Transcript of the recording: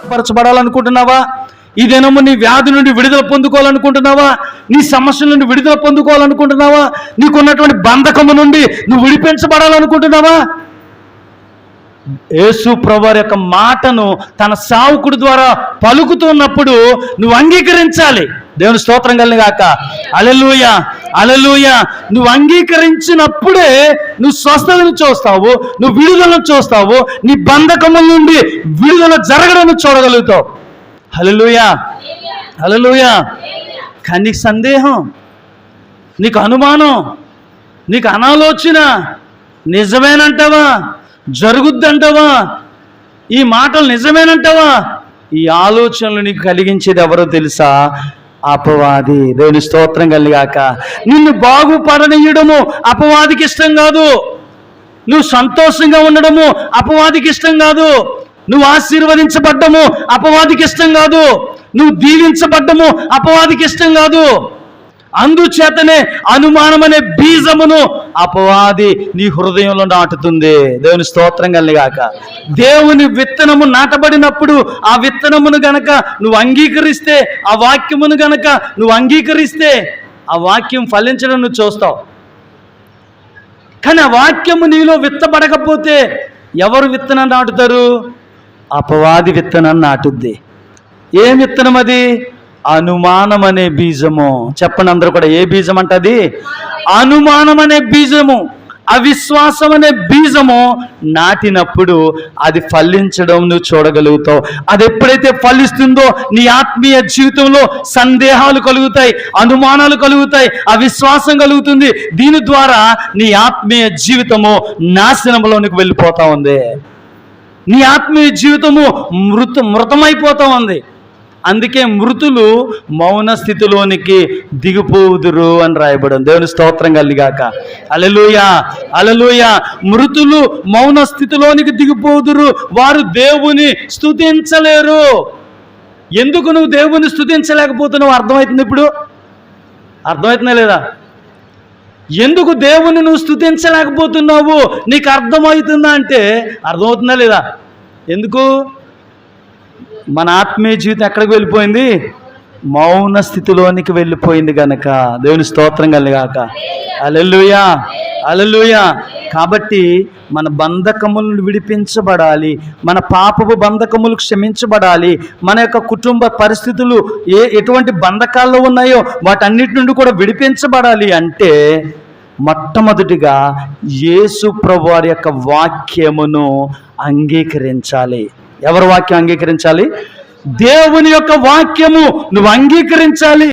స్వస్థపరచబడాలనుకుంటున్నావా? ఈ దినము నీ వ్యాధి నుండి విడుదల పొందుకోవాలనుకుంటున్నావా? నీ సమస్యల నుండి విడుదల పొందుకోవాలనుకుంటున్నావా? నీకున్నటువంటి బంధకము నుండి నువ్వు విడిపించబడాలనుకుంటున్నావా? యేసు ప్రభువారి యొక్క మాటను తన సేవకుడి ద్వారా పలుకుతున్నప్పుడు నువ్వు అంగీకరించాలి. దేవుని స్తోత్రం కలుగును గాక. హల్లెలూయా, హల్లెలూయా. నువ్వు అంగీకరించినప్పుడే నువ్వు స్వస్థతను చూస్తావు, నువ్వు విడుదలను చూస్తావు, నీ బంధకముల నుండి విడుదల జరగడం చూడగలుగుతావు. హల్లెలూయా, హల్లెలూయా. కానీ నీకు సందేహం, నీకు అనుమానం, నీకు అనాలోచన, నిజమేనంటావా? జరుగుద్దంటావా? ఈ మాటలు నిజమేనంటావా? ఈ ఆలోచనలు నీకు కలిగించేది ఎవరో తెలుసా? అపవాది. దేవుని స్తోత్రం కలుగాక. నిన్ను బాగుపడనీయడము అపవాదికి ఇష్టం కాదు. నువ్వు సంతోషంగా ఉండడము అపవాదికి ఇష్టం కాదు. నువ్వు ఆశీర్వదించబడ్డము అపవాదికి ఇష్టం కాదు. నువ్వు దీవించబడ్డము అపవాదికి ఇష్టం కాదు. అందుచేతనే అనుమానం అనే బీజమును అపవాది నీ హృదయంలో నాటుతుంది. దేవుని స్తోత్రం కలుగాక. దేవుని విత్తనము నాటబడినప్పుడు ఆ విత్తనమును గనక నువ్వు అంగీకరిస్తే, ఆ వాక్యమును గనక నువ్వు అంగీకరిస్తే ఆ వాక్యం ఫలించడం నువ్వు చూస్తావు. కానీ ఆ వాక్యము నీలో విత్తబడకపోతే ఎవరు విత్తనం నాటుతారు? అపవాది విత్తనం నాటుద్ది. ఏం విత్తనం అది? అనుమానం అనే బీజము. చెప్పండి అందరూ కూడా, ఏ బీజం అంటది? అనుమానం అనే బీజము, అవిశ్వాసం అనే బీజము నాటినప్పుడు అది ఫలించడం నువ్వు చూడగలుగుతావు. అది ఎప్పుడైతే ఫలిస్తుందో నీ ఆత్మీయ జీవితంలో సందేహాలు కలుగుతాయి, అనుమానాలు కలుగుతాయి, అవిశ్వాసం కలుగుతుంది. దీని ద్వారా నీ ఆత్మీయ జీవితము నాశనంలోనికి వెళ్ళిపోతా ఉంది. నీ ఆత్మీయ జీవితము మృతమైపోతా ఉంది. అందుకే మృతులు మౌన స్థితిలోనికి దిగిపోదురు అని రాయబడింది. దేవుని స్తోత్రం కలుగాక. హల్లెలూయా, హల్లెలూయా. మృతులు మౌన స్థితిలోనికి దిగిపోదురు, వారు దేవుని స్తుతించలేరు. ఎందుకు నువ్వు దేవుని స్తుతించలేకపోతున్నావు? అర్థమవుతుంది ఇప్పుడు? అర్థమవుతుందా లేదా? ఎందుకు దేవుని నువ్వు స్తుతించలేకపోతున్నావు నీకు అర్థమవుతుందా అంటే అర్థమవుతుందా లేదా? ఎందుకు? మన ఆత్మీయ జీవితం ఎక్కడికి వెళ్ళిపోయింది? మౌన స్థితిలోనికి వెళ్ళిపోయింది గనక. దేవుని స్తోత్రం కలుగాక. హల్లెలూయా, హల్లెలూయా. కాబట్టి మన బంధకములను విడిపించబడాలి, మన పాపపు బంధకములు క్షమించబడాలి, మన యొక్క కుటుంబ పరిస్థితులు ఎటువంటి బంధకాల్లో ఉన్నాయో వాటన్నిటి నుండి కూడా విడిపించబడాలి అంటే మొట్టమొదటిగా యేసు ప్రభువారి యొక్క వాక్యమును అంగీకరించాలి. ఎవరి వాక్యం అంగీకరించాలి? దేవుని యొక్క వాక్యము నువ్వు అంగీకరించాలి.